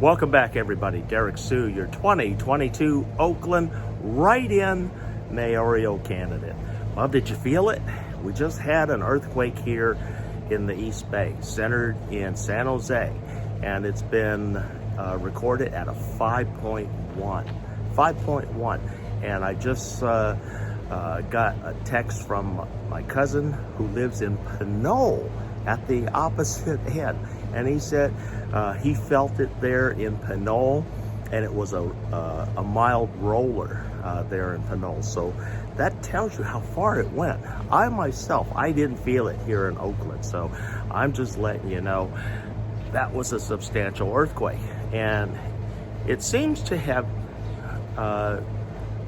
Welcome back, everybody. Derek Sue, your 2022 Oakland write-in mayoral candidate. Well, did you feel it? We just had an earthquake here in the East Bay, centered in San Jose, and it's been recorded at a 5.1. 5.1. And I just got a text from my cousin who lives in Pinole at the opposite end. And he said he felt it there in Pinole, and it was a mild roller there in Pinole. So that tells you how far it went. I myself, I didn't feel it here in Oakland. So I'm just letting you know that was a substantial earthquake. And it seems to have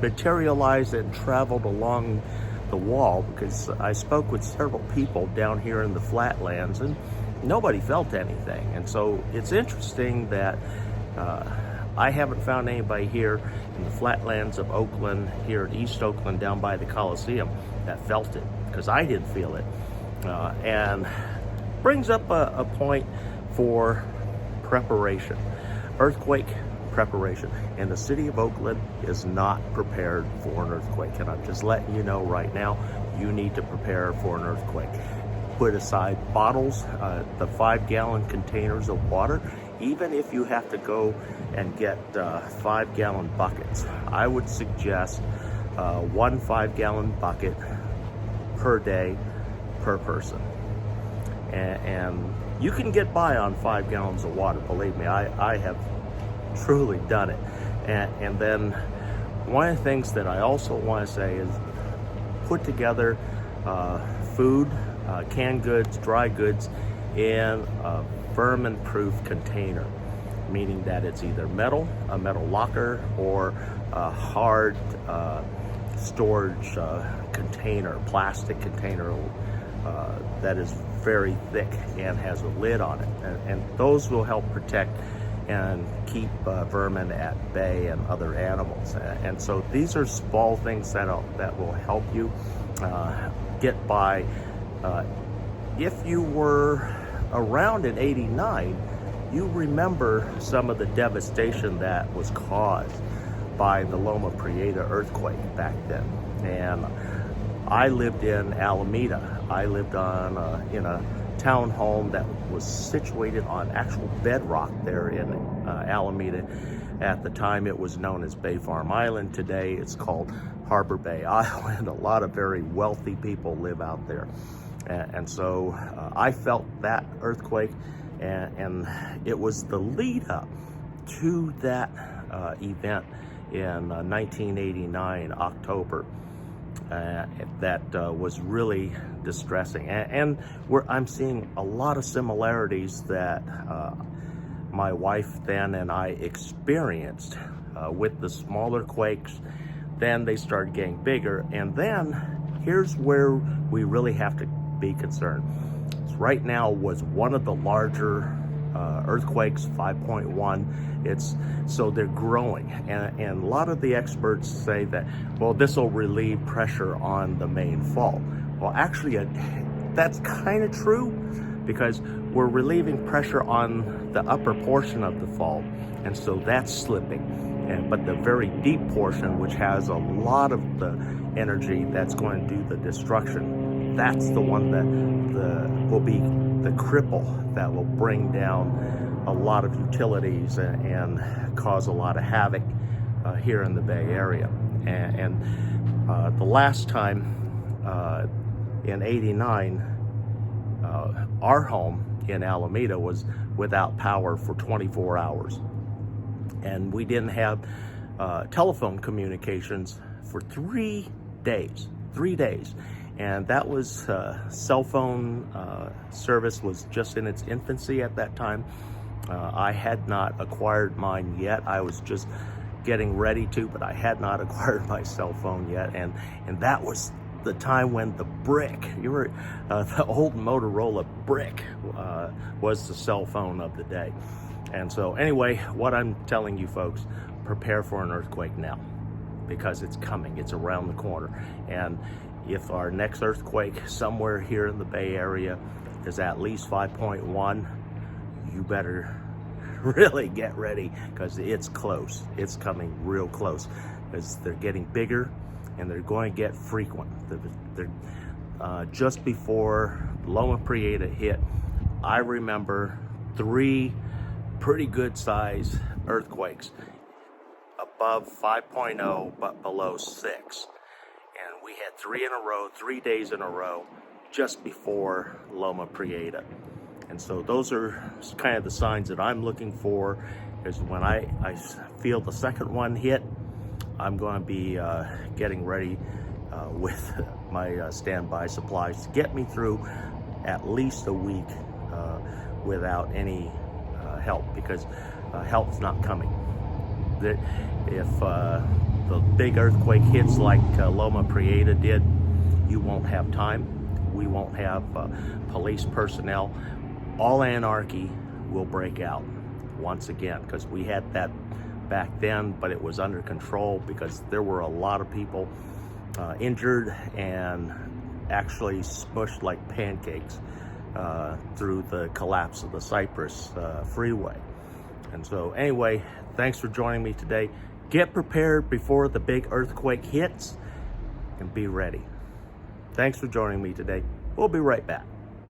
materialized and traveled along the wall, because I spoke with several people down here in the flatlands and nobody felt anything. And so it's interesting that I haven't found anybody here in the flatlands of Oakland, here at East Oakland, down by the Coliseum, that felt it, because I didn't feel it. And brings up a point for preparation, earthquake preparation. And the city of Oakland is not prepared for an earthquake. And I'm just letting you know right now, you need to prepare for an earthquake. Put aside bottles, the 5-gallon containers of water. Even if you have to go and get 5-gallon buckets, I would suggest 1 5-gallon bucket per day per person. And you can get by on 5 gallons of water, believe me. I have truly done it. And then one of the things that I also want to say is put together food, canned goods, dry goods in a vermin-proof container, meaning that it's either a metal locker, or a hard storage container, plastic container that is very thick and has a lid on it. And those will help protect and keep vermin at bay and other animals. And so these are small things that will help you get by. If you were around in '89, you remember some of the devastation that was caused by the Loma Prieta earthquake back then. And I lived in Alameda. I lived in a townhome that was situated on actual bedrock there in Alameda. At the time, it was known as Bay Farm Island. Today, it's called Harbor Bay Island. A lot of very wealthy people live out there. And so I felt that earthquake, and it was the lead up to that event in 1989, October. That was really distressing, and I'm seeing a lot of similarities that my wife then and I experienced with the smaller quakes. Then they started getting bigger, and then here's where we really have to be concerned. Right now was one of the larger earthquakes, 5.1. So they're growing, and a lot of the experts say that, well, this will relieve pressure on the main fault. Well, actually, that's kind of true, because we're relieving pressure on the upper portion of the fault, and so that's slipping. But the very deep portion, which has a lot of the energy that's going to do the destruction, that's the one that will be the cripple that will bring down a lot of utilities and cause a lot of havoc here in the Bay Area. And the last time in '89, our home in Alameda was without power for 24 hours. And we didn't have telephone communications for 3 days. 3 days. And that was cell phone service was just in its infancy at that time. I had not acquired mine yet. I was just getting ready to, but I had not acquired my cell phone yet. And that was the time when the brick, the old Motorola brick was the cell phone of the day. And so anyway, what I'm telling you folks, prepare for an earthquake now, because it's coming, it's around the corner. And if our next earthquake somewhere here in the Bay Area is at least 5.1, you better really get ready, because it's close. It's coming real close, because they're getting bigger and they're going to get frequent. Just before Loma Prieta hit, I remember 3 pretty good size earthquakes, above 5.0 but below 6. And we had 3 in a row, 3 days in a row, just before Loma Prieta. And so those are kind of the signs that I'm looking for, is when I feel the second one hit, I'm going to be getting ready with my standby supplies to get me through at least a week without any help, because help's not coming. If the big earthquake hits like Loma Prieta did, you won't have time. We won't have police personnel. All anarchy will break out once again, because we had that back then, but it was under control because there were a lot of people injured and actually smushed like pancakes through the collapse of the Cypress freeway. And so anyway, thanks for joining me today. Get prepared before the big earthquake hits and be ready. Thanks for joining me today. We'll be right back.